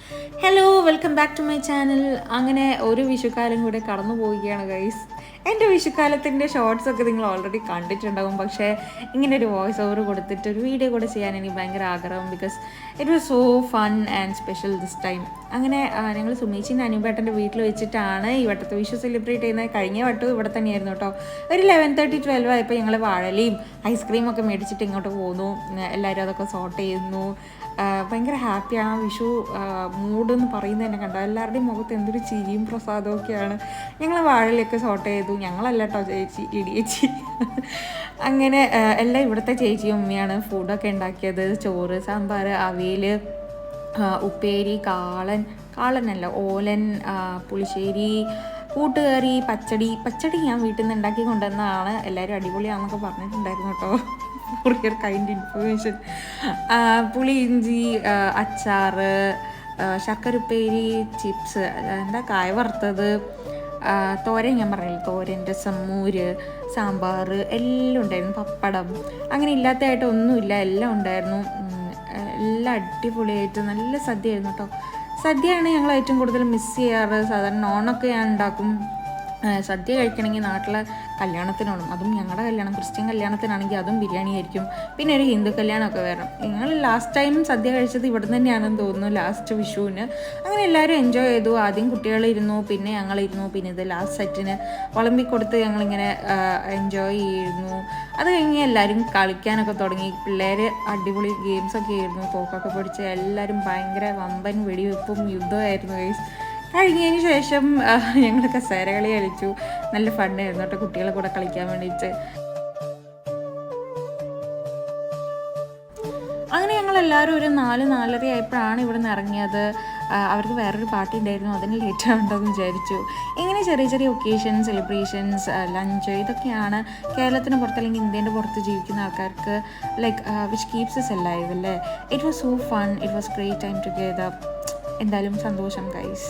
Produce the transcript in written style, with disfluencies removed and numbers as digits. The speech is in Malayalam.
Hello, welcome back to my channel. അങ്ങനെ ഒരു വിഷുക്കാലം കൂടെ കടന്നു പോവുകയാണ് ഗൈസ്. എൻ്റെ വിഷുക്കാലത്തിൻ്റെ ഷോർട്സൊക്കെ നിങ്ങൾ ഓൾറെഡി കണ്ടിട്ടുണ്ടാകും. പക്ഷേ ഇങ്ങനെ ഒരു വോയിസ് ഓവർ കൊടുത്തിട്ട് ഒരു വീഡിയോ കൂടെ ചെയ്യാൻ എനിക്ക് ഭയങ്കര ആഗ്രഹം. Because it was so fun and special this time. അങ്ങനെ ഞങ്ങൾ സുമേച്ചിൻ്റെ അനുപേട്ടൻ്റെ വീട്ടിൽ വെച്ചിട്ടാണ് ഈ വട്ടത്തെ വിഷു സെലിബ്രേറ്റ് ചെയ്യുന്നത്. കഴിഞ്ഞ വട്ടവും ഇവിടെ തന്നെയായിരുന്നു കേട്ടോ. ഒരു 11:30-12 ആയപ്പോൾ ഞങ്ങൾ വാഴലയും ഐസ്ക്രീമൊക്കെ മേടിച്ചിട്ട് ഇങ്ങോട്ട് പോന്നു. എല്ലാവരും അതൊക്കെ സോർട്ട് ചെയ്യുന്നു. ഭയങ്കര ഹാപ്പിയാണ്. വിഷു മൂഡ് എന്ന് പറയുന്നത് തന്നെ കണ്ടോ, എല്ലാവരുടെയും മുഖത്ത് എന്തൊരു ചിരിയും പ്രസാദവും ഒക്കെയാണ്. ഞങ്ങൾ വാഴലൊക്കെ സോർട്ട് ചെയ്തു. ഞങ്ങളല്ല കേട്ടോ, ചേച്ചി ഇടിയേച്ചി. അങ്ങനെ എല്ലാം ഇവിടുത്തെ ചേച്ചിയും ഉമ്മയാണ് ഫുഡൊക്കെ ഉണ്ടാക്കിയത്. ചോറ്, സാമ്പാർ, അവിയൽ, ഉപ്പേരി, കാളനല്ല ഓലൻ, പുളിശ്ശേരി, കൂട്ടുകറി, പച്ചടി ഞാൻ വീട്ടിൽ നിന്ന് ഉണ്ടാക്കി കൊണ്ടുവന്നതാണ്. എല്ലാവരും അടിപൊളിയാണെന്നൊക്കെ പറഞ്ഞിട്ടുണ്ടായിരുന്നു കേട്ടോ. For your kind information. പുളി ഇഞ്ചി, അച്ചാറ്, ശർക്കരപ്പേരി, ചിപ്സ്, കായ വറുത്തത്, തോരൻ, ഞാൻ പറഞ്ഞില്ല തോരൻ, രസം, മോര്, സാമ്പാർ എല്ലാം ഉണ്ടായിരുന്നു. പപ്പടം, അങ്ങനെ ഇല്ലാത്തതായിട്ട് ഒന്നുമില്ല, എല്ലാം ഉണ്ടായിരുന്നു. എല്ലാം അടിപൊളിയായിട്ട് നല്ല സദ്യയായിരുന്നു കേട്ടോ. സദ്യയാണ് ഞങ്ങൾ ഏറ്റവും കൂടുതൽ മിസ് ചെയ്യാറ്. സാധാരണ നോണൊക്കെ ഞാൻ ഉണ്ടാക്കും. സദ്യ കഴിക്കണമെങ്കിൽ നാട്ടിലെ കല്യാണത്തിനോണം, അതും ഞങ്ങളുടെ കല്യാണം ക്രിസ്ത്യൻ കല്യാണത്തിനാണെങ്കിൽ അതും ബിരിയാണി ആയിരിക്കും. പിന്നെ ഒരു ഹിന്ദു കല്യാണമൊക്കെ വരണം. ഞങ്ങൾ ലാസ്റ്റ് ടൈം സദ്യ കഴിച്ചത് ഇവിടെ തന്നെയാണെന്ന് തോന്നുന്നു, ലാസ്റ്റ് വിഷുവിന്. അങ്ങനെ എല്ലാവരും എൻജോയ് ചെയ്തു. ആദ്യം കുട്ടികളിരുന്നു, പിന്നെ ഞങ്ങളിരുന്നു, പിന്നെ ഇത് ലാസ്റ്റ് സെറ്റിന് വിളമ്പിക്കൊടുത്ത് ഞങ്ങളിങ്ങനെ എൻജോയ് ചെയ്യുന്നു. അത് കഴിഞ്ഞ് എല്ലാവരും കളിക്കാനൊക്കെ തുടങ്ങി. പിള്ളേർ അടിപൊളി ഗെയിംസൊക്കെ ആയിരുന്നു. തോക്കൊക്കെ പിടിച്ച് എല്ലാവരും ഭയങ്കര വമ്പൻ വെടിവെപ്പും യുദ്ധമായിരുന്നു ഗൈസ്. കഴിഞ്ഞതിന് ശേഷം ഞങ്ങൾ കസേരകളി കളിച്ചു. നല്ല ഫണ്ണായിരുന്നു കേട്ടോ കുട്ടികളെ കൂടെ കളിക്കാൻ വേണ്ടിയിട്ട്. അങ്ങനെ ഞങ്ങളെല്ലാവരും ഒരു 4-4:30 ആയപ്പോഴാണ് ഇവിടെ നിന്ന് ഇറങ്ങിയത്. അവർക്ക് വേറൊരു പാർട്ടി ഉണ്ടായിരുന്നു, അതിന് ലേറ്റ് ആവുണ്ടെന്ന് വിചാരിച്ചു. ഇങ്ങനെ ചെറിയ ചെറിയ ഒക്കേഷൻസ്, സെലിബ്രേഷൻസ്, ലഞ്ച്, ഇതൊക്കെയാണ് കേരളത്തിന് പുറത്ത് അല്ലെങ്കിൽ ഇന്ത്യൻ്റെ പുറത്ത് ജീവിക്കുന്ന ആൾക്കാർക്ക് വിച്ച് കീപ്സ് us alive അല്ലേ. It was so fun, it was great time together. എന്തായാലും സന്തോഷം ഗൈസ്.